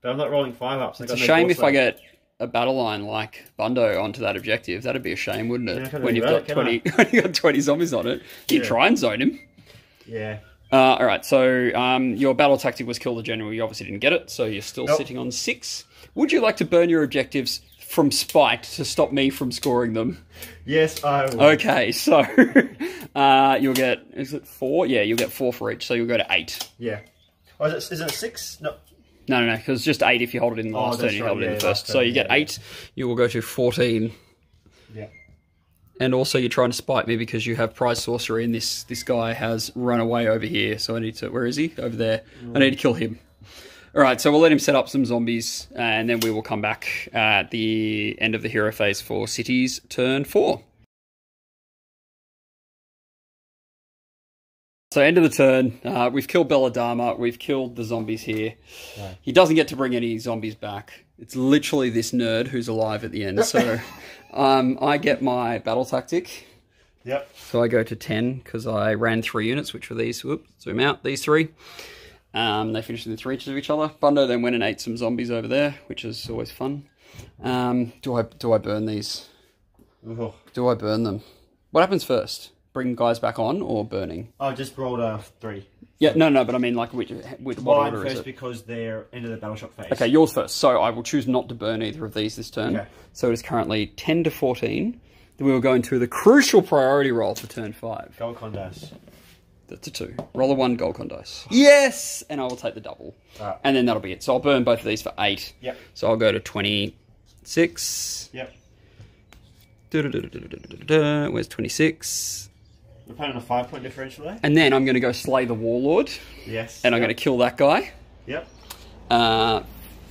But I'm not rolling 5-ups. It's a shame if I get a battle line like Bundo onto that objective. That'd be a shame, wouldn't it? Yeah, when you've got 20 when you got 20 zombies on it. You try and zone him. Yeah. Alright, so your battle tactic was kill the general. You obviously didn't get it, so you're still sitting on 6. Would you like to burn your objectives from spite to stop me from scoring them? Yes, I will. Okay, so you'll get, is it 4? Yeah, you'll get 4 for each, so you'll go to 8. Yeah. Oh, is it 6? No. No, because just 8 if you hold it in the last turn, you held it in the first. So you get 8, you will go to 14. Yeah. And also you're trying to spite me because you have prize sorcery and this guy has run away over here. So I need to... Where is he? Over there. I need to kill him. All right, so we'll let him set up some zombies and then we will come back at the end of the hero phase for cities turn 4. So end of the turn, we've killed Belladama, we've killed the zombies here. Right. He doesn't get to bring any zombies back. It's literally this nerd who's alive at the end. So I get my battle tactic. Yep. So I go to 10 because I ran 3 units, which were these. Whoops, zoom out, these 3. They finished within 3 inches of each other. Bundo then went and ate some zombies over there, which is always fun. Do I burn these? Oh. Do I burn them? What happens first? Bring guys back on or burning? I just rolled 3. Yeah, no, but I mean, like, with what order first is it? Because they're into the battle shock phase. Okay, yours first. So I will choose not to burn either of these this turn. Okay. So it is currently 10 to 14. Then we will go into the crucial priority roll for turn 5. Gold con dice. That's a 2. Roll a 1 gold con dice. Yes! And I will take the double. Right. And then that'll be it. So I'll burn both of these for 8. Yep. So I'll go to 26. Yep. Where's 26? We're playing a 5-point differential there. And then I'm going to go slay the warlord. Yes. And I'm going to kill that guy. Yep.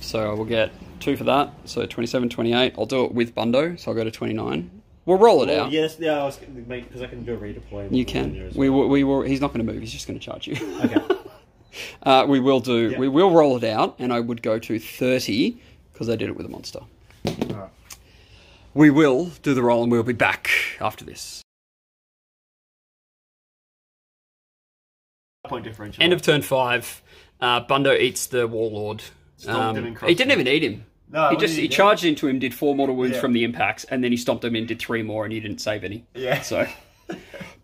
So I will get 2 for that. So 27, 28. I'll do it with Bundo. So I'll go to 29. We'll roll it out. Yes, yeah, I was because I can do a redeploy. You can. We will. He's not going to move. He's just going to charge you. Okay. We will do. Yep. We will roll it out, and I would go to 30 because I did it with a monster. All right. We will do the roll, and we'll be back after this. Point differential. End of turn 5. Bundo eats the warlord. He didn't even eat him. No, he charged into him, did 4 mortal wounds from the impacts, and then he stomped him in, did 3 more, and he didn't save any. Yeah. So,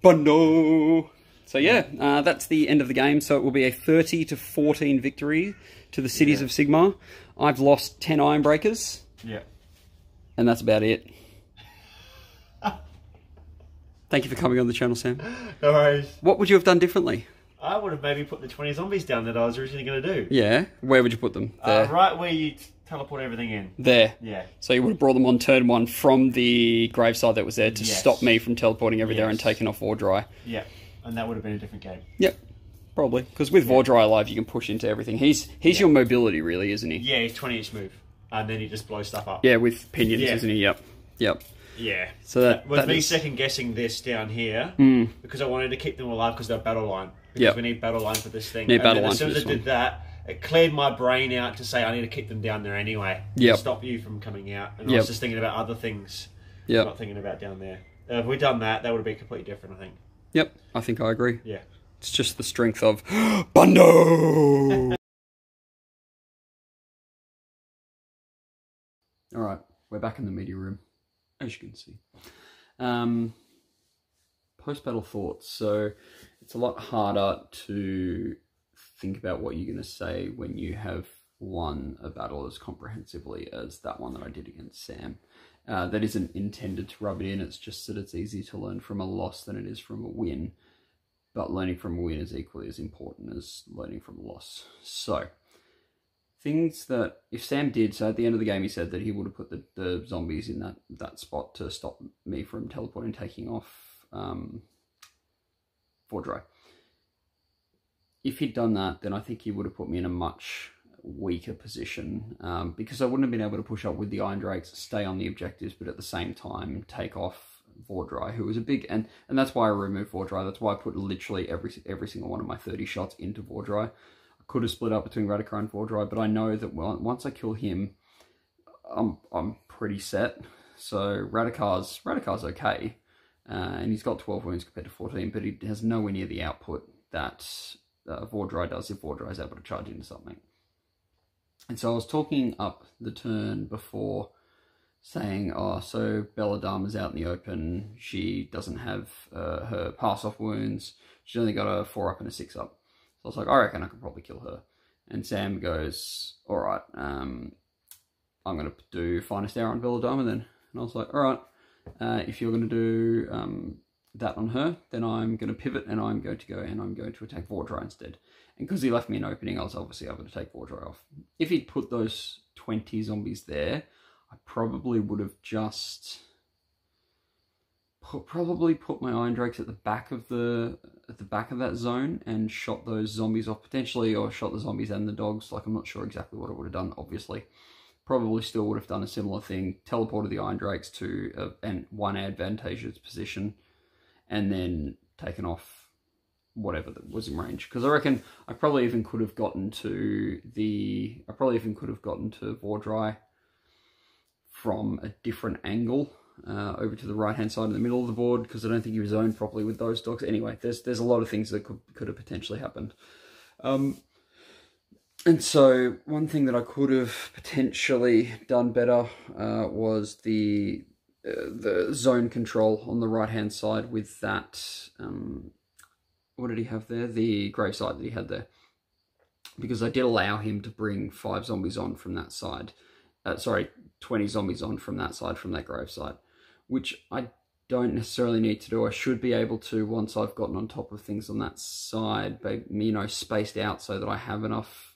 Bundo. So yeah, that's the end of the game. So it will be a 30 to 14 victory to the cities of Sigmar. I've lost 10 Ironbreakers. Yeah. And that's about it. Thank you for coming on the channel, Sam. No worries. What would you have done differently? I would have maybe put the 20 zombies down that I was originally going to do. Yeah. Where would you put them? There. Right where you teleport everything in. There. Yeah. So you would have brought them on turn 1 from the graveside that was there to stop me from teleporting every there and taking off Vordry. Yeah. And that would have been a different game. Yep. Probably. Because with Vordry alive, you can push into everything. He's your mobility, really, isn't he? Yeah, he's 20-inch move. And then he just blows stuff up. Yeah, with pinions, isn't he? Yep. Yep. Yeah. So that with me second guessing this down here, because I wanted to keep them alive because they're battle line. Because we need battle line for this thing. Need battle line as soon as I did that, it cleared my brain out to say I need to keep them down there anyway. Yep. To stop you from coming out. And I was just thinking about other things. Yep. Not thinking about down there. If we'd done that, that would have been completely different, I think. Yep. I think I agree. Yeah. It's just the strength of Bundo. All right, we're back in the media room, as you can see. Post-battle thoughts. So it's a lot harder to think about what you're going to say when you have won a battle as comprehensively as that one that I did against Sam. That isn't intended to rub it in. It's just that it's easier to learn from a loss than it is from a win. But learning from a win is equally as important as learning from a loss. So, things that, if Sam did, so at the end of the game he said that he would have put the zombies in that spot to stop me from teleporting, taking off Vordry. If he'd done that, then I think he would have put me in a much weaker position, because I wouldn't have been able to push up with the Iron Drakes, stay on the objectives, but at the same time take off Vordry, who was a big, and that's why I removed Vordry. That's why I put literally every single one of my 30 shots into Vordry. I could have split up between Radakar and Vordry, but I know that once I kill him, I'm pretty set. So Radakar's okay, and he's got 12 wounds compared to 14, but he has nowhere near the output that Vordry does if Vordry is able to charge into something. And so I was talking up the turn before, saying, oh, so Belladama's out in the open, she doesn't have her pass-off wounds, she's only got a 4-up and a 6-up. So I was like, I reckon I could probably kill her. And Sam goes, alright, I'm going to do Finest Hour on Belladama then. And I was like, alright, if you're going to do that on her, then I'm going to pivot and I'm going to go and I'm going to attack Vordry instead. And because he left me an opening, I was obviously able to take Vordry off. If he'd put those 20 zombies there, I probably would have just probably put my Iron Drakes at the back of that zone and shot those zombies off potentially, or shot the zombies and the dogs. Like, I'm not sure exactly what I would have done, obviously. Probably still would have done a similar thing, teleported the Iron Drakes to one advantageous position, and then taken off whatever that was in range. Because I reckon I probably even could have gotten to Vordry from a different angle, over to the right hand side in the middle of the board, because I don't think he was zoned properly with those dogs. Anyway, there's a lot of things that could have potentially happened. And so one thing that I could have potentially done better was the zone control on the right hand side with that. What did he have there? The gravesite that he had there, because I did allow him to bring 5 zombies on from that side. 20 zombies on from that side, from that gravesite, which I don't necessarily need to do. I should be able to, once I've gotten on top of things on that side, spaced out so that I have enough,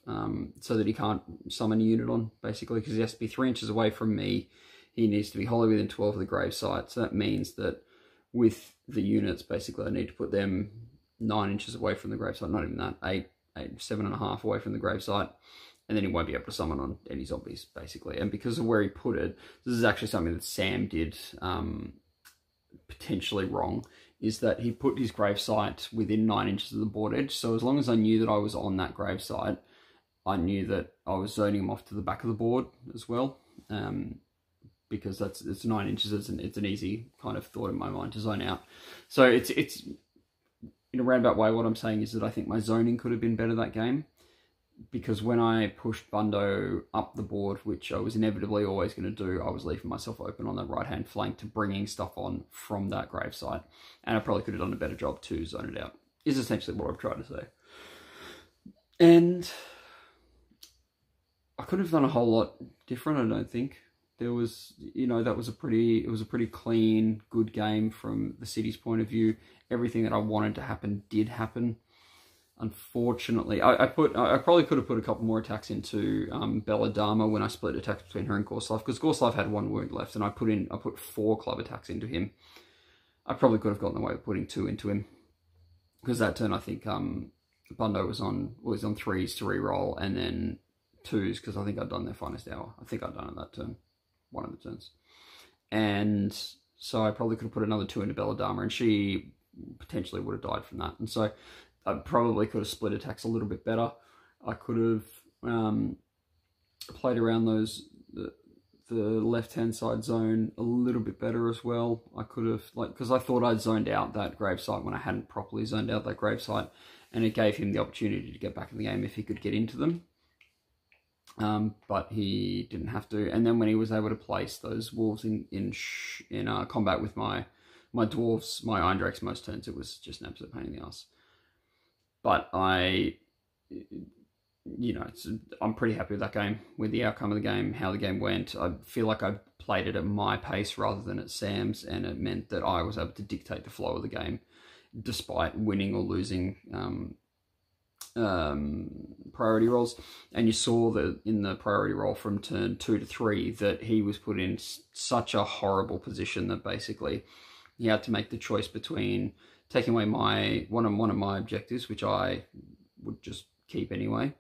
so that he can't summon a unit on, basically, because he has to be 3 inches away from me. He needs to be wholly within 12 of the gravesite. So that means that with the units, basically, I need to put them 9 inches away from the gravesite, not even that, 7.5 away from the gravesite. And then he won't be able to summon on any zombies, basically. And because of where he put it, this is actually something that Sam did potentially wrong, is that he put his gravesite within 9 inches of the board edge. So as long as I knew that I was on that gravesite, I knew that I was zoning him off to the back of the board as well. Because it's 9 inches, it's an easy kind of thought in my mind to zone out. So it's in a roundabout way, what I'm saying is that I think my zoning could have been better that game. Because when I pushed Bundo up the board, which I was inevitably always going to do, I was leaving myself open on that right-hand flank to bringing stuff on from that gravesite. And I probably could have done a better job to zone it out, is essentially what I've tried to say. And I could have done a whole lot different, I don't think. There was, it was a pretty clean, good game from the city's point of view. Everything that I wanted to happen did happen. Unfortunately, I probably could have put a couple more attacks into Belladama when I split attacks between her and Gorslav, because Gorslav had 1 wound left, and I put 4 club attacks into him. I probably could have gotten away with putting 2 into him, because that turn I think Bundo was on 3s to reroll, and then 2s because I think I'd done their finest hour. I think I'd done it that turn, one of the turns, and so I probably could have put another 2 into Belladama, and she potentially would have died from that, and so I probably could have split attacks a little bit better. I could have played around the left-hand side zone a little bit better as well. I could have, because I thought I'd zoned out that gravesite when I hadn't properly zoned out that gravesite, and it gave him the opportunity to get back in the game if he could get into them. But he didn't have to. And then when he was able to place those wolves in combat with my dwarves, my Iron Drakes most turns, it was just an absolute pain in the ass. But I'm pretty happy with that game, with the outcome of the game, how the game went. I feel like I played it at my pace rather than at Sam's, and it meant that I was able to dictate the flow of the game, despite winning or losing priority rolls. And you saw that in the priority roll from turn 2 to 3 that he was put in such a horrible position that basically he had to make the choice between taking away one of my objectives, which I would just keep anyway,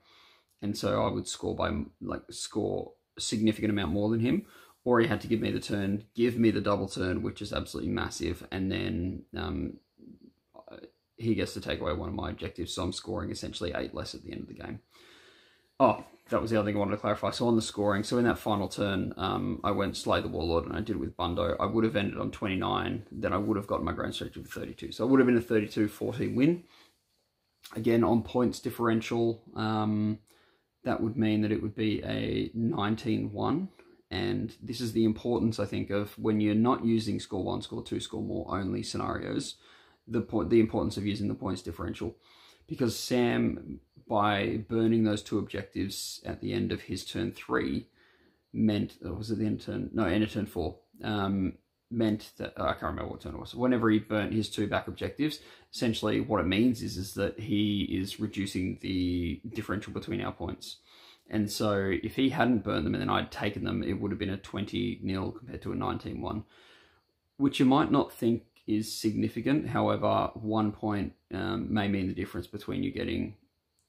and so I would score a significant amount more than him, or he had to give me the double turn, which is absolutely massive, and then he gets to take away one of my objectives, so I'm scoring essentially 8 less at the end of the game. Oh, that was the other thing I wanted to clarify. So on the scoring, so in that final turn, I went Slay the Warlord, and I did it with Bundo. I would have ended on 29, then I would have gotten my grand strategy with 32. So it would have been a 32-14 win. Again, on points differential, that would mean that it would be a 19-1. And this is the importance, I think, of when you're not using score 1, score 2, score more only scenarios, the importance of using the points differential. Because Sam, by burning those 2 objectives at the end of his turn 3, meant, or was it the end of turn? No, end of turn 4. Meant that, I can't remember what turn it was. Whenever he burnt his 2 back objectives, essentially what it means is that he is reducing the differential between our points. And so if he hadn't burnt them and then I'd taken them, it would have been a 20-0 compared to a 19-1, which you might not think is significant. However, 1 point may mean the difference between you getting,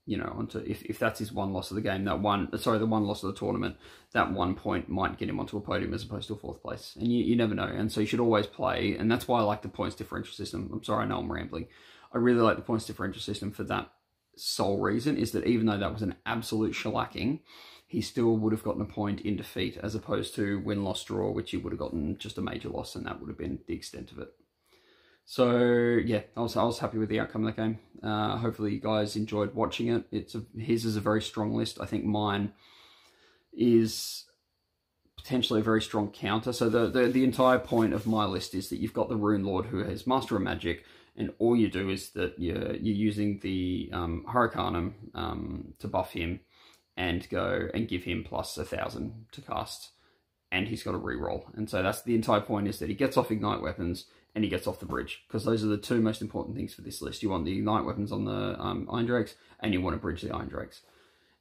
you know, onto, if that's his one loss of the game, the one loss of the tournament, that 1 point might get him onto a podium as opposed to a 4th place. And you never know. And so you should always play. And that's why I like the points differential system. I'm sorry, I know I'm rambling. I really like the points differential system for that sole reason, is that even though that was an absolute shellacking, he still would have gotten a point in defeat, as opposed to win, loss, draw, which he would have gotten just a major loss, and that would have been the extent of it. So yeah, I was happy with the outcome of that game. Hopefully you guys enjoyed watching it. His is a very strong list. I think mine is potentially a very strong counter. So the entire point of my list is that you've got the Rune Lord who has Master of Magic, and all you do is that you're using the Hurricanum to buff him and go and give him plus 1,000 to cast, and he's got a reroll. And so that's the entire point, is that he gets off Ignite Weapons and he gets off the bridge, because those are the two most important things for this list. You want the Ignite Weapons on the Iron Drakes, and you want to bridge the Iron Drakes.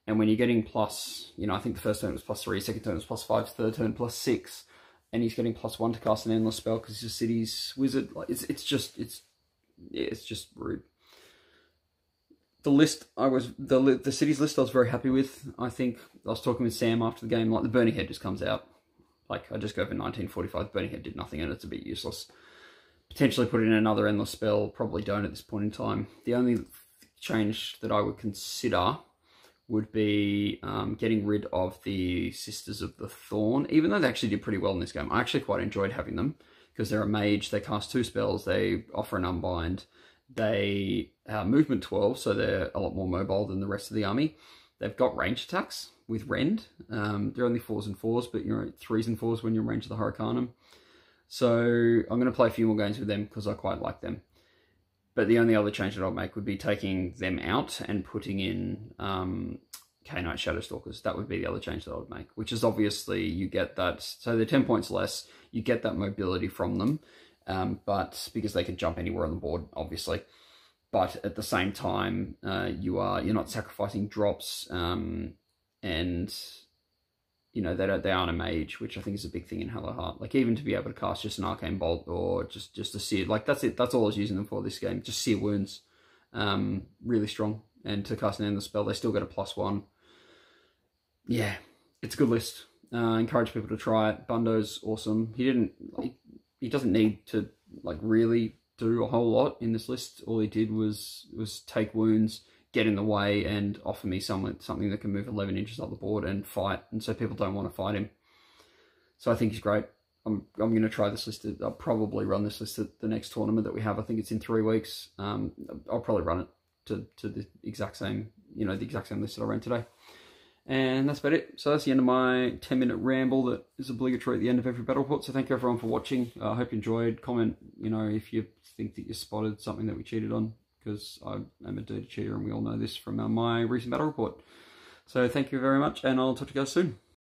And when you're getting plus, you know, I think the first turn was +3, second turn was +5, third turn +6, and he's getting +1 to cast an endless spell because he's a city's wizard. Like it's just rude. The list the cities list I was very happy with. I think I was talking with Sam after the game, like the Burning Head just comes out. Like I just go for 1945. Burning Head did nothing, and it's a bit useless. Potentially put in another endless spell, probably don't at this point in time. The only change that I would consider would be getting rid of the Sisters of the Thorn, even though they actually did pretty well in this game. I actually quite enjoyed having them, because they're a mage, they cast 2 spells, they offer an unbind, they are movement 12, so they're a lot more mobile than the rest of the army. They've got range attacks with Rend. They're only 4s and 4s, but you're at 3s and 4s when you're in range of the Hurricanum. So I'm going to play a few more games with them because I quite like them. But the only other change that I'll make would be taking them out and putting in K-Knight Shadowstalkers. That would be the other change that I would make, which is obviously you get that. So they're 10 points less. You get that mobility from them, but because they can jump anywhere on the board, obviously. But at the same time, you're not sacrificing drops, and you know they aren't a mage, which I think is a big thing in Hallowheart. Like even to be able to cast just an Arcane Bolt or just a Sear, like that's it. That's all I was using them for this game. Just Sear Wounds, really strong. And to cast an endless spell, they still get a +1. Yeah, it's a good list. Encourage people to try it. Bundo's awesome. He doesn't need to like really do a whole lot in this list. All he did was take wounds, get in the way, and offer me something that can move 11 inches up the board and fight. And so people don't want to fight him. So I think he's great. I'm going to try this list. I'll probably run this list at the next tournament that we have. I think it's in 3 weeks. I'll probably run it to the exact same, the exact same list that I ran today. And that's about it. So that's the end of my 10-minute ramble that is obligatory at the end of every battle report. So thank you everyone for watching. I hope you enjoyed. Comment, if you think that you spotted something that we cheated on, because I am a dirty cheater and we all know this from my recent battle report. So thank you very much, and I'll talk to you guys soon.